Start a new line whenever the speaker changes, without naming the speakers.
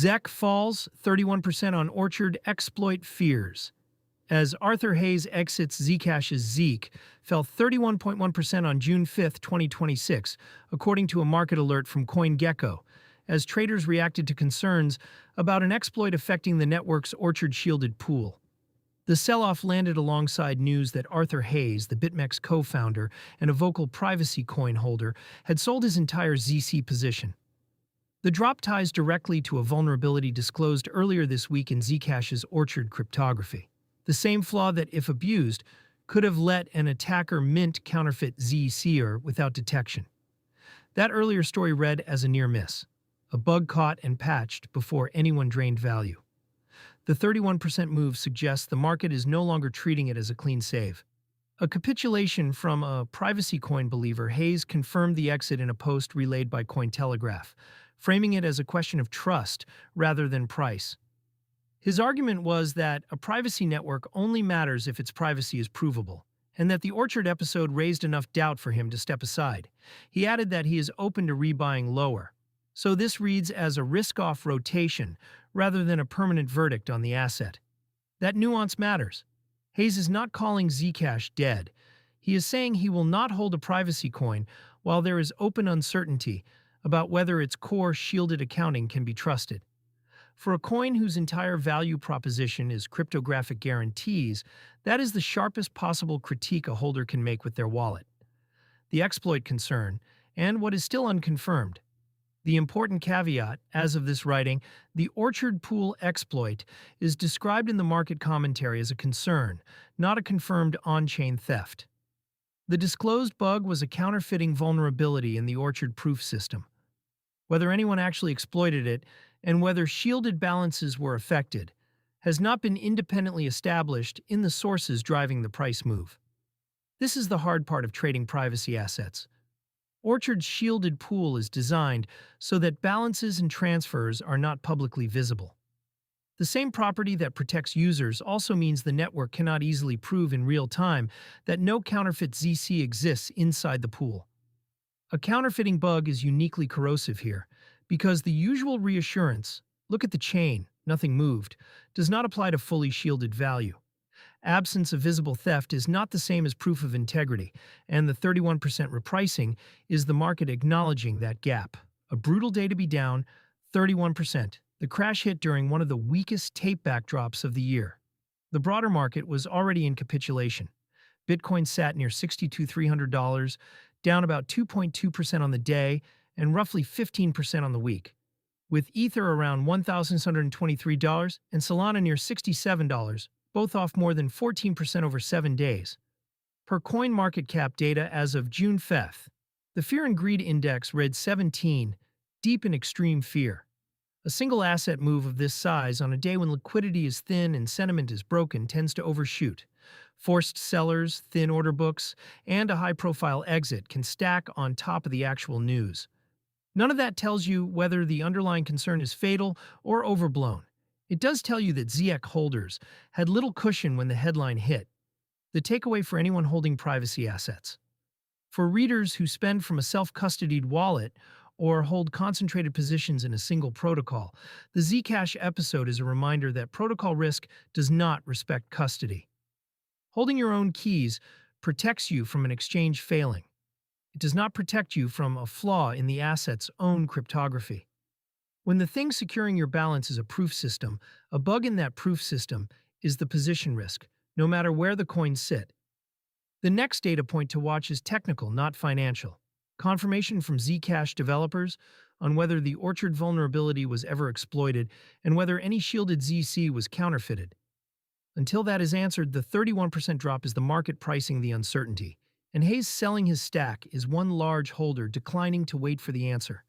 ZEC falls 31% on Orchard exploit fears. As Arthur Hayes exits Zcash's ZEC, fell 31.1% on June 5, 2026, according to a market alert from CoinGecko, as traders reacted to concerns about an exploit affecting the network's Orchard shielded pool. The sell-off landed alongside news that Arthur Hayes, the BitMEX co-founder and a vocal privacy coin holder, had sold his entire ZC position. The drop ties directly to a vulnerability disclosed earlier this week in Zcash's Orchard cryptography. The same flaw that, if abused, could have let an attacker mint counterfeit ZEC without detection. That earlier story read as a near miss, a bug caught and patched before anyone drained value. The 31% move suggests the market is no longer treating it as a clean save. A capitulation from a privacy coin believer, Hayes confirmed the exit in a post relayed by Cointelegraph, framing it as a question of trust rather than price. His argument was that a privacy network only matters if its privacy is provable, and that the Orchard episode raised enough doubt for him to step aside. He added that he is open to rebuying lower. So this reads as a risk-off rotation rather than a permanent verdict on the asset. That nuance matters. Hayes is not calling Zcash dead. He is saying he will not hold a privacy coin while there is open uncertainty about whether its core shielded accounting can be trusted. For a coin whose entire value proposition is cryptographic guarantees, that is the sharpest possible critique a holder can make with their wallet. The exploit concern, and what is still unconfirmed. The important caveat, as of this writing, the Orchard pool exploit is described in the market commentary as a concern, not a confirmed on-chain theft. The disclosed bug was a counterfeiting vulnerability in the Orchard proof system. Whether anyone actually exploited it and whether shielded balances were affected has not been independently established in the sources driving the price move. This is the hard part of trading privacy assets. Orchard's shielded pool is designed so that balances and transfers are not publicly visible. The same property that protects users also means the network cannot easily prove in real time that no counterfeit ZC exists inside the pool. A counterfeiting bug is uniquely corrosive here, because the usual reassurance, look at the chain, nothing moved, does not apply to fully shielded value. Absence of visible theft is not the same as proof of integrity, and the 31% repricing is the market acknowledging that gap. A brutal day to be down, 31%. The crash hit during one of the weakest tape backdrops of the year. The broader market was already in capitulation. Bitcoin sat near $62,300, down about 2.2% on the day and roughly 15% on the week, with Ether around $1,623 and Solana near $67, both off more than 14% over 7 days. Per CoinMarketCap data as of June 5th, the Fear and Greed Index read 17, deep in extreme fear. A single asset move of this size on a day when liquidity is thin and sentiment is broken tends to overshoot. Forced sellers, thin order books, and a high-profile exit can stack on top of the actual news. None of that tells you whether the underlying concern is fatal or overblown. It does tell you that ZEC holders had little cushion when the headline hit. The takeaway for anyone holding privacy assets. For readers who spend from a self-custodied wallet or hold concentrated positions in a single protocol, the Zcash episode is a reminder that protocol risk does not respect custody. Holding your own keys protects you from an exchange failing. It does not protect you from a flaw in the asset's own cryptography. When the thing securing your balance is a proof system, a bug in that proof system is the position risk, no matter where the coins sit. The next data point to watch is technical, not financial. Confirmation from Zcash developers on whether the Orchard vulnerability was ever exploited and whether any shielded ZC was counterfeited. Until that is answered, the 31% drop is the market pricing the uncertainty, and Hayes selling his stack is one large holder declining to wait for the answer.